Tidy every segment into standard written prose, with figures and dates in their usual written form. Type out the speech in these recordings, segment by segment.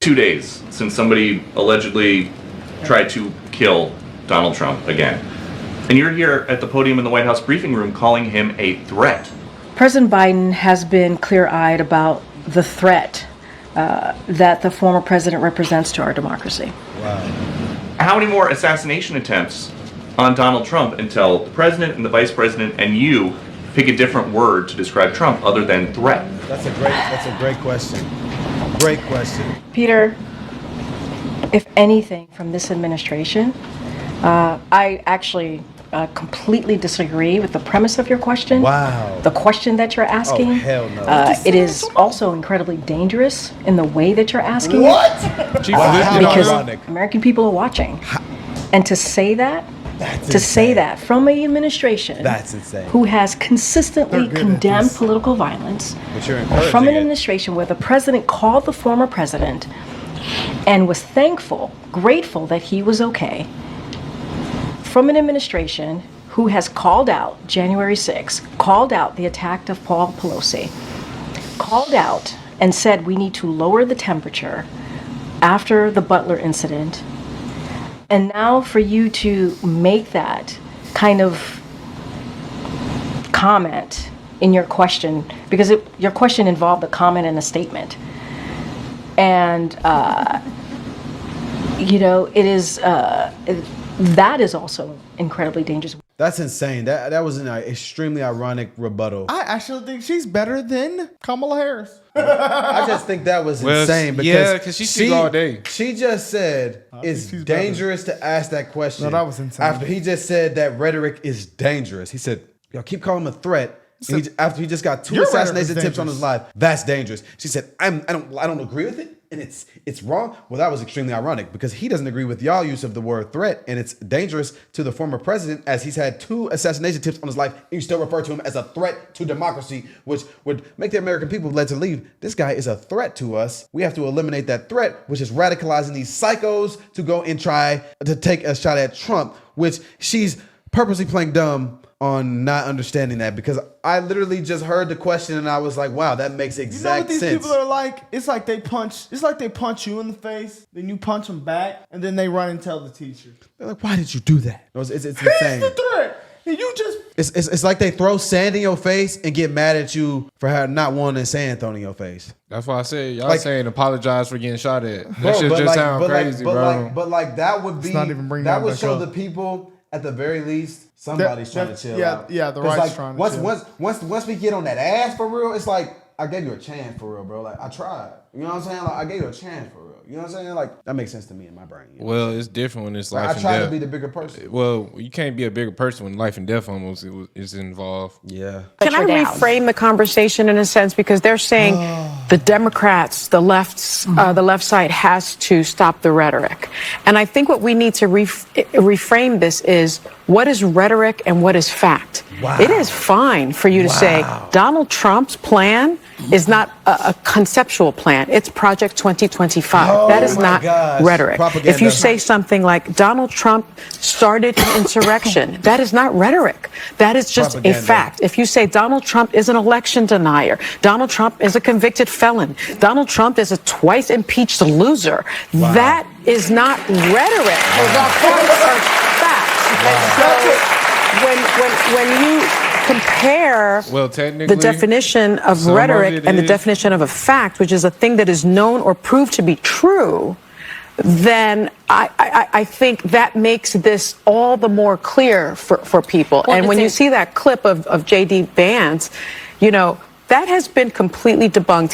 2 days since somebody allegedly tried to kill Donald Trump again. And you're here at the podium in the White House briefing room calling him a threat. President Biden has been clear-eyed about the threat that the former president represents to our democracy. Wow. How many more assassination attempts on Donald Trump until the president and the vice president and you pick a different word to describe Trump other than threat? That's a great question. Great question. Peter, if anything from this administration, I actually completely disagree with the premise of your question. Wow. The question that you're asking. Oh, hell no. It is also incredibly dangerous in the way that you're asking What? it. Wow. Because Ironic. American people are watching. And to say that, from an administration That's insane. who has consistently condemned political violence, But you're encouraging from an it. administration where the president called the former president and was grateful that he was okay, from an administration who has called out January 6th, called out the attack of Paul Pelosi, called out and said we need to lower the temperature after the Butler incident. And now for you to make that kind of comment in your question, because your question involved a comment and a statement. And, it is, that is also incredibly dangerous. That's insane. That was an extremely ironic rebuttal. I actually think she's better than Kamala Harris. I just think that was insane because she speaks all day. She just said it's dangerous to ask that question. No, that was insane. After he just said that rhetoric is dangerous. He said, y'all keep calling him a threat. And after he just got 2 assassination tips on his life, that's dangerous. She said, I don't agree with it, and it's wrong. Well, that was extremely ironic because he doesn't agree with y'all use of the word threat, and it's dangerous to the former president as he's had 2 assassination tips on his life, and you still refer to him as a threat to democracy, which would make the American people led to leave. This guy is a threat to us. We have to eliminate that threat, which is radicalizing these psychos to go and try to take a shot at Trump, which she's purposely playing dumb on not understanding that, because I literally just heard the question and I was like, wow, that makes exact sense. You know what these people are like? It's like they punch you in the face, then you punch them back, and then they run and tell the teacher. They're like, why did you do that? It's insane. He's the threat. And you just... It's like they throw sand in your face and get mad at you for not wanting sand thrown in your face. That's why I said y'all saying apologize for getting shot at. That Bro, shit just sound crazy, bro. But that would be... not even bring that that would back show up. the people, at the very least, somebody's trying to chill out. Yeah, the right's trying to chill. Once we get on that ass for real, it's like, I gave you a chance for real, bro. Like, I tried. You know what I'm saying? Like, I gave you a chance for real. You know what I'm saying? Like, that makes sense to me in my brain. You know? Well, it's different when it's life and death. I try to be the bigger person. Well, you can't be a bigger person when life and death almost is involved. Yeah. Can I reframe the conversation in a sense, because they're saying the Democrats, the left side has to stop the rhetoric, and I think what we need to reframe this is what is rhetoric and what is fact. Wow. It is fine for you to say Donald Trump's plan is not a conceptual plan. It's Project 2025. That is not rhetoric. Propaganda. If you say something like Donald Trump started an insurrection, that is not rhetoric. That is just a fact. If you say Donald Trump is an election denier, Donald Trump is a convicted felon, Donald Trump is a twice impeached loser, that is not rhetoric. Those are facts. So when you compare the definition of rhetoric and the definition of a fact, which is a thing that is known or proved to be true, then I think that makes this all the more clear for people. Well, and when you see that clip of J.D. Vance, that has been completely debunked.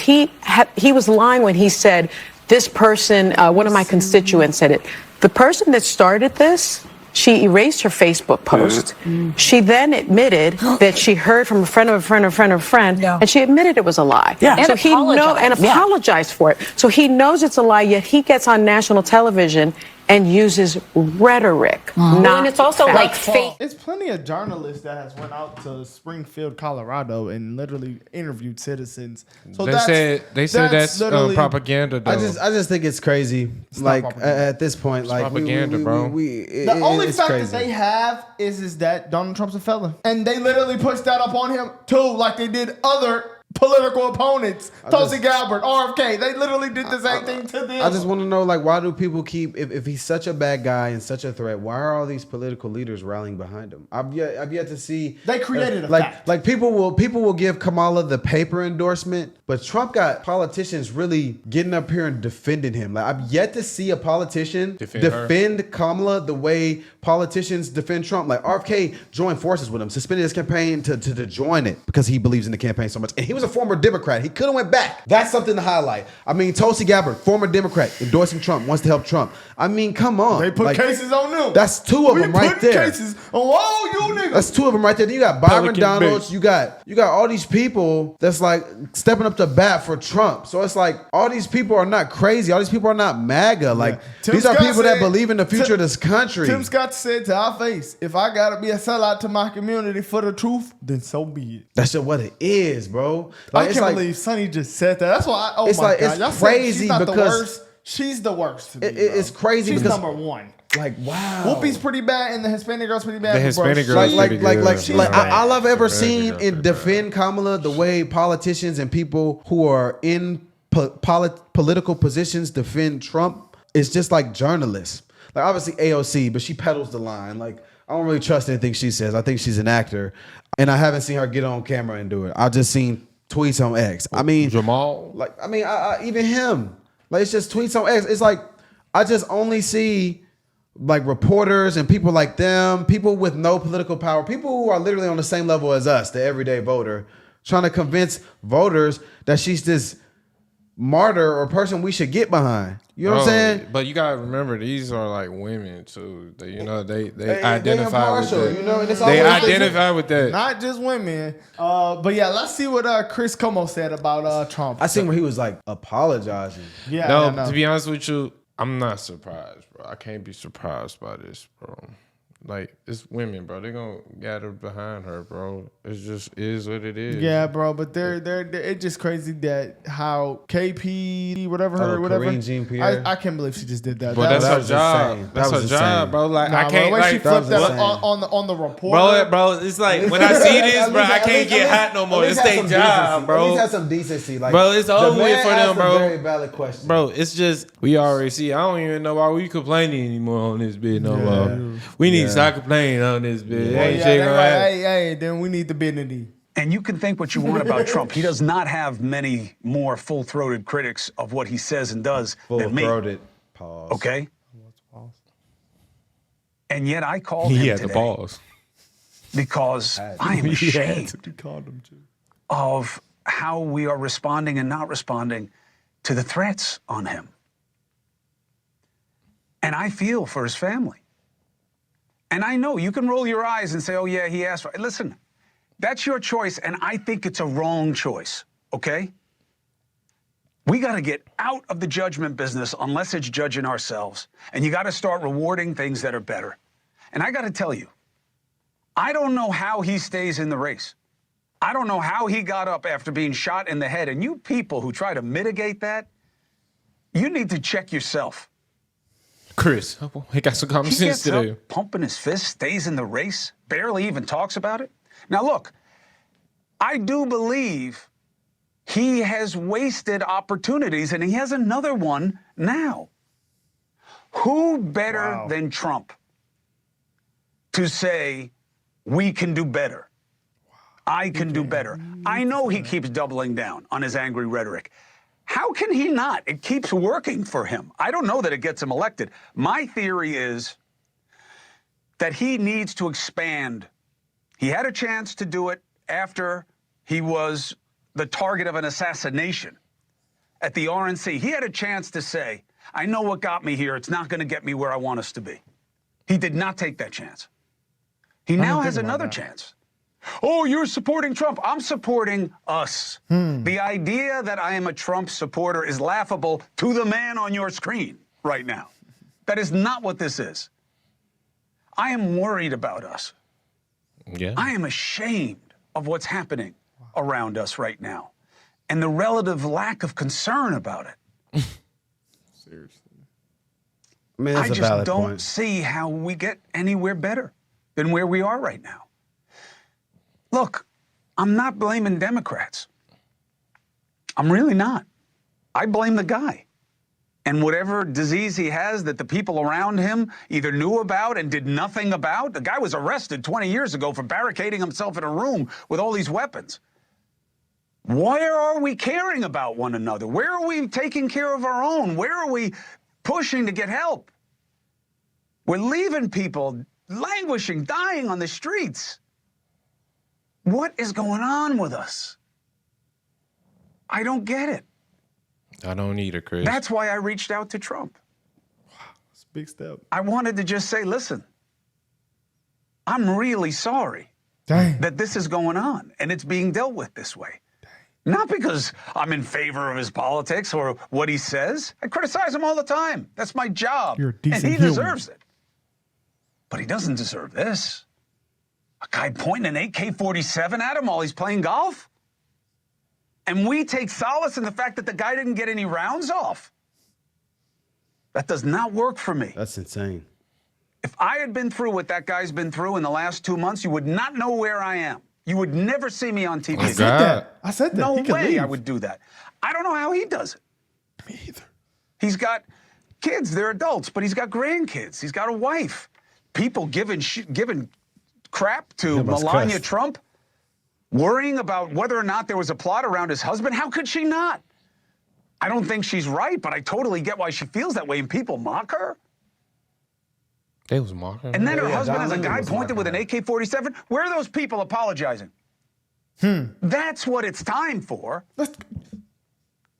He was lying when he said, this person, one of my constituents said it, the person that started this, she erased her Facebook post. She then admitted that she heard from a friend of a friend of a friend of a friend, and she admitted it was a lie. Yeah. So he apologized for it. So he knows it's a lie, yet he gets on national television and uses rhetoric. And it's also like fake. It's plenty of journalists that has went out to Springfield, Colorado, and literally interviewed citizens. So they said that's propaganda. Though. I just think it's crazy. Like at this point, it's like propaganda, bro. The only fact that they have is that Donald Trump's a felon, and they literally pushed that up on him too, like they did other political opponents. Tulsi Gabbard, RFK, they literally did the same thing to them. I just want to know, like, why do people keep, if he's such a bad guy and such a threat, why are all these political leaders rallying behind him? I've yet to see. They created a like, fact. like people will give Kamala the paper endorsement, but Trump got politicians really getting up here and defending him. Like, I've yet to see a politician defend Kamala the way politicians defend Trump. Like, RFK joined forces with him, suspended his campaign to join it because he believes in the campaign so much. And he was a former Democrat. He could have went back. That's something to highlight. I mean, Tulsi Gabbard, former Democrat, endorsing Trump, wants to help Trump. I mean, come on. They put cases on them. That's two of them right there. Cases on all you niggas. That's two of them right there. Then you got Byron Donalds. You got all these people that's like stepping up to bat for Trump. So it's like all these people are not crazy. All these people are not MAGA. Like these are people that believe in the future of this country. Tim Scott said to our face, if I gotta be a sellout to my community for the truth, then so be it. That's just what it is, bro. Like, I can't believe Sonny just said that. That's why God. It's crazy she's not because the worst. She's the worst to me, it's crazy she's because number one. Like, wow. Whoopi's pretty bad and the Hispanic girl's pretty bad. The Hispanic girl's pretty good. All I've ever seen in defend Kamala the way politicians and people who are in political positions defend Trump is just like journalists. Like, obviously AOC, but she peddles the line. Like, I don't really trust anything she says. I think she's an actor. And I haven't seen her get on camera and do it. I've just seen tweets on X. I mean, Jamal. Like, I mean, even him. Like, it's just tweets on X. It's like, I just only see like reporters and people like them, people with no political power, people who are literally on the same level as us, the everyday voter, trying to convince voters that she's this martyr or person we should get behind. You know what I'm saying? But you gotta remember, these are like women too. They identify with that. You know, and it's they always identify with that. Not just women. But yeah, let's see what Chris Cuomo said about Trump. I seen where he was like apologizing. Yeah. No, to be honest with you, I'm not surprised, bro. I can't be surprised by this, bro. Like, it's women, bro. They're gonna gather behind her, bro. It just is what it is. Yeah, bro. But they're it's just crazy that how KP whatever. Karine Jean-Pierre. I can't believe she just did that. But that's her job. Insane. That's her job, bro. Like, I can't. The way like, she flipped that on the report, bro. It's like when I see this, bro, I can't get hot no more. It's their job, bro. At least have some decency, like, bro. It's over with for them, bro. Very valid question, bro. It's just we already see. I don't even know why we complaining anymore on this bit no more. We need to stop complaining on this bit. Hey, then we need the dignity. And you can think what you want about Trump. He does not have many more full-throated critics of what he says and does than me. Full-throated. Pause. Okay? And yet I called him today. The pause. Because I am ashamed of how we are responding and not responding to the threats on him. And I feel for his family. And I know you can roll your eyes and say, oh, yeah, he asked for it. Listen, that's your choice, and I think it's a wrong choice, okay? We got to get out of the judgment business unless it's judging ourselves. And you got to start rewarding things that are better. And I got to tell you, I don't know how he stays in the race. I don't know how he got up after being shot in the head. And you people who try to mitigate that, you need to check yourself. Chris, he got some common sense today. He gets up, pumping his fist, stays in the race, barely even talks about it. Now, look, I do believe he has wasted opportunities, and he has another one now. Who better than Trump to say, we can do better? I can do better. I know he keeps doubling down on his angry rhetoric. How can he not? It keeps working for him. I don't know that it gets him elected. My theory is that he needs to expand. He had a chance to do it after he was the target of an assassination at the RNC. He had a chance to say, I know what got me here. It's not going to get me where I want us to be. He did not take that chance. He now has another chance. Oh, you're supporting Trump. I'm supporting us. The idea that I am a Trump supporter is laughable to the man on your screen right now. That is not what this is. I am worried about us. Yeah. I am ashamed of what's happening around us right now and the relative lack of concern about it. Seriously. I mean, that's I a valid just don't point. see how we get anywhere better than where we are right now. Look, I'm not blaming Democrats. I'm really not. I blame the guy. And whatever disease he has that the people around him either knew about and did nothing about. The guy was arrested 20 years ago for barricading himself in a room with all these weapons. Where are we caring about one another? Where are we taking care of our own? Where are we pushing to get help? We're leaving people languishing, dying on the streets. What is going on with us? I don't get it. I don't either, Chris. That's why I reached out to Trump. It's a big step. I wanted to just say, listen, I'm really sorry that this is going on and it's being dealt with this way. Not because I'm in favor of his politics or what he says. I criticize him all the time. That's my job. You're a decent and he human. deserves it. But he doesn't deserve this. A guy pointing an AK-47 at him while he's playing golf? And we take solace in the fact that the guy didn't get any rounds off. That does not work for me. That's insane. If I had been through what that guy's been through in the last 2 months, you would not know where I am. You would never see me on TV. I said that. I said that. No He could way leave. I would do that. I don't know how he does it. Me either. He's got kids, they're adults, but he's got grandkids. He's got a wife. People giving crap to must Melania cuss. Trump, worrying about whether or not there was a plot around his husband. How could she not? I don't think she's right, but I totally get why she feels that way, and people mock her. They was mocking. And then her Yeah, husband Don has a Lemon guy was pointed with an mocking AK-47. Where are those people apologizing? That's what it's time for.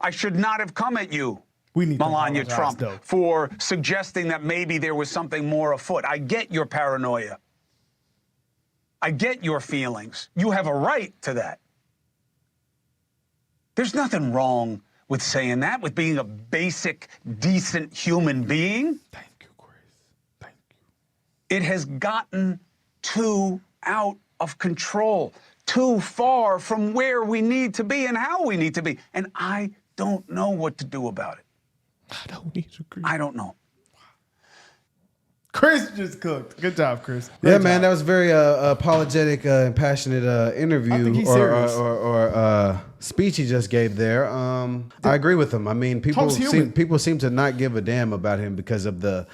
I should not have come at you, We need to Melania apologize, Trump, though. for suggesting that maybe there was something more afoot. I get your paranoia. I get your feelings. You have a right to that. There's nothing wrong with saying that, with being a basic, decent human being. Thank you, Chris. Thank you. It has gotten too out of control, too far from where we need to be and how we need to be. And I don't know what to do about it. I don't need to agree. I don't know. Chris just cooked. Good job, Chris. Yeah, Great man, job. that was very apologetic and passionate interview I think he's or serious. speech he just gave there. I agree with him. I mean, Trump's human. people seem to not give a damn about him because of the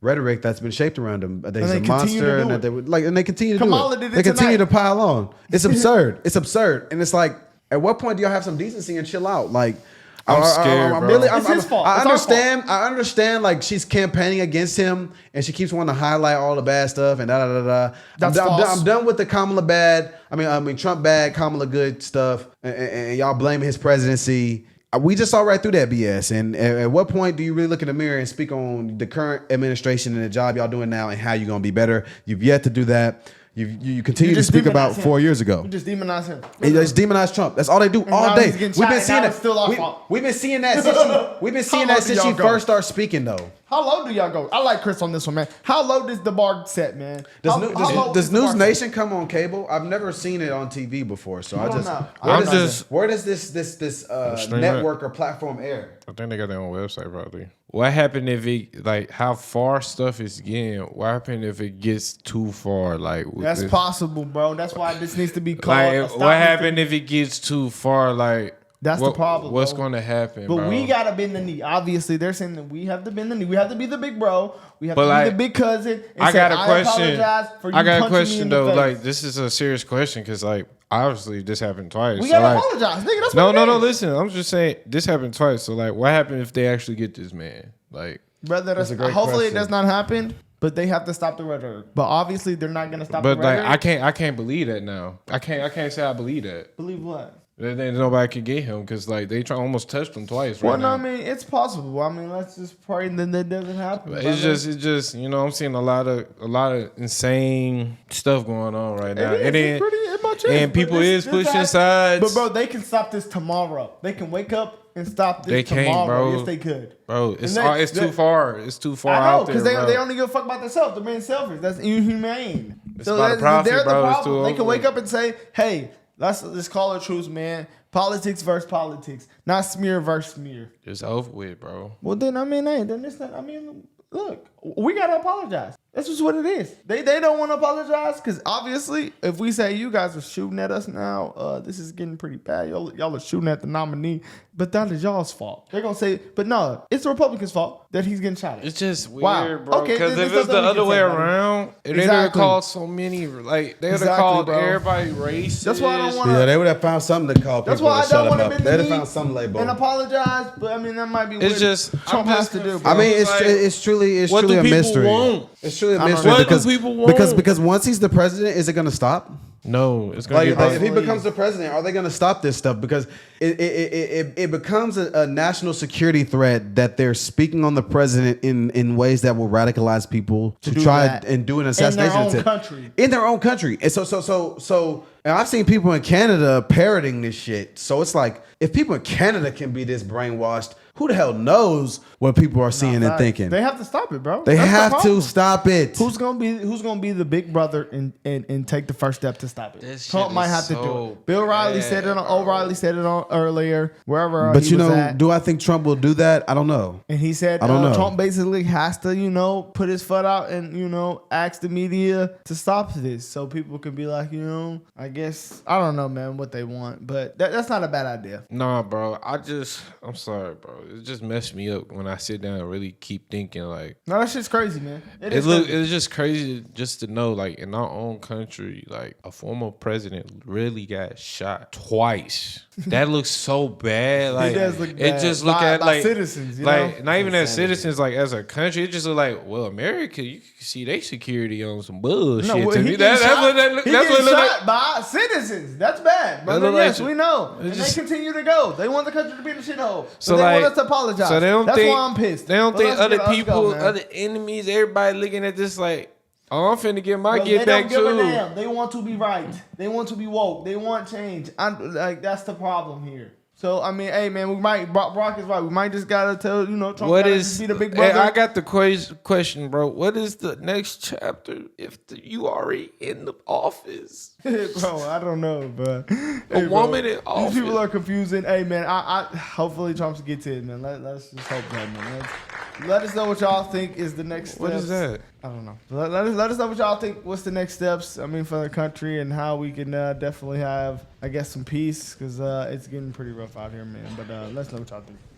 rhetoric that's been shaped around him. That he's they a continue to monster, do and that it. they would and they continue to Kamala do did it. it They continue tonight. to pile on. It's absurd. It's absurd, and it's like, at what point do y'all have some decency and chill out? Like, I'm scared, bro. It's his fault. I It's our understand. I understand. Like, she's campaigning against him, and she keeps wanting to highlight all the bad stuff and da da da da. That's false. I'm done with the Kamala bad. I mean Trump bad, Kamala good stuff, and y'all blaming his presidency. We just saw right through that BS. And at what point do you really look in the mirror and speak on the current administration and the job y'all doing now and how you're gonna be better? You've yet to do that. You continue to just speak about demonize him. 4 years ago. We just demonize him. They just demonize Trump. That's all they do all now day. he's getting We've shot, been and seeing now that. it's still our fault. We've been seeing that since she y'all go? first started speaking, though. How low do y'all go? I like Chris on this one, man. How low does the bar set, man? Does, How low does is the bar News set? Nation come on cable? I've never seen it on TV before, so I don't just know. where does this Stream network or platform air? I think they got their own website probably. What happened if it, like, how far stuff is getting? What happened if it gets too far? Like, with That's this, possible, bro. That's why this needs to be called. like, what happened if it gets too far? Like, That's what, the problem, What's bro. going to happen? But bro? we gotta bend the knee. Obviously, they're saying that we have to bend the knee. We have to be the big bro. We have But, to like, be the big cousin. And I say, got a question. Apologize for you I got a punching me question in the though. face. Like, this is a serious question because, like, obviously this happened twice. we So, gotta like, apologize, nigga. That's No, what it no. is. Listen, I'm just saying this happened twice. So, like, what happened if they actually get this man? Like, Brother, That's a great hopefully question. it does not happen. But they have to stop the rhetoric. But obviously they're not gonna stop but the like, rhetoric. I can't believe that now. I can't say I believe that. Believe what? Then nobody can get him because, like, they almost touched him twice. Well, Right no, now. I mean it's possible. I mean, let's just pray that that doesn't happen. It's just you know, I'm seeing a lot of insane stuff going on right now, It is. and It's then pretty much is. and But people this is pushing happens. sides. But bro, they can stop this tomorrow. They can wake up and stop this They can't, tomorrow. bro. Yes, they could. Bro, it's And it's too far. It's too far I know, out there, because bro. they only give a fuck about themselves. They're being selfish. That's inhumane. It's about the profit, they're bro. the It's problem. too They can over. wake up and say, "Hey, let's call it truth, man. Politics versus politics, not smear versus smear." It's over with, bro. Well, then I mean, hey, then it's not. I mean, look, we gotta apologize. That's just what it is. They don't want to apologize because obviously, if we say you guys are shooting at us now, this is getting pretty bad. Y'all are shooting at the nominee, but that is y'all's fault. They're gonna say, but no, it's the Republicans' fault that he's getting shot at. It's just weird, wow. bro. Because if it's the other way around, they would have called so many, like they would have called everybody racist. That's why I don't want to. Yeah, they would have found something to call people. That's why I don't want to. They'd have found some label and apologize. But I mean, that might be. It's what just Trump has to do. Bro. I mean, it's truly a mystery. It's truly a mystery because people want? Because once he's the president, is it going to stop? No, it's going to like if he becomes the president, are they going to stop this stuff? Because it becomes a national security threat that they're speaking on the president in ways that will radicalize people to try and do an assassination attempt in their own country. And so and I've seen people in Canada parroting this shit. So it's like, if people in Canada can be this brainwashed, who the hell knows what people are seeing and thinking? They have to stop it, bro. They have to stop it. Who's gonna be the big brother and take the first step to stop it? Trump might have to do it. Bill O'Reilly said it. O'Reilly said it on earlier. Wherever, but he was at. do I think Trump will do that? I don't know. And he said, Trump basically has to, put his foot out and ask the media to stop this, so people can be like, I guess I don't know, man, what they want, but that's not a bad idea. Nah, bro. I'm sorry, bro. It just messed me up when I sit down and really keep thinking like. No, that shit's crazy, man. It's just crazy just to know, like, in our own country, like a former president really got shot twice. That looks so bad. Like, it does look bad. It just look at like citizens, like not even as citizens, like as a country. It just look like, well, America, you can see they security on some bullshit. To me, that's what that look. That's what shot by citizens. That's bad, brother. Yes, we know. And they continue to go. They want the country to be in the shithole. So they want us to apologize. So they don't that's think, why I'm pissed. They don't think other people, other enemies, everybody looking at this like, oh, I'm finna get my get back too. They don't give a damn. They want to be right. They want to be woke. They want change. That's the problem here. So I mean, hey man, Brock is right. We might just gotta tell Trump what gotta is be the big brother. Hey, I got the question, bro. What is the next chapter if you already in the office? Bro, I don't know, bro. A woman in office. These people are confusing. Hey man, I hopefully Trump gets it, man. Let's just hope that, man. Let us know what y'all think is the next steps. What is that? I don't know. Let us know what y'all think. What's the next steps? I mean, for the country and how we can definitely have, I guess, some peace because it's getting pretty rough out here, man. But let's know what y'all think.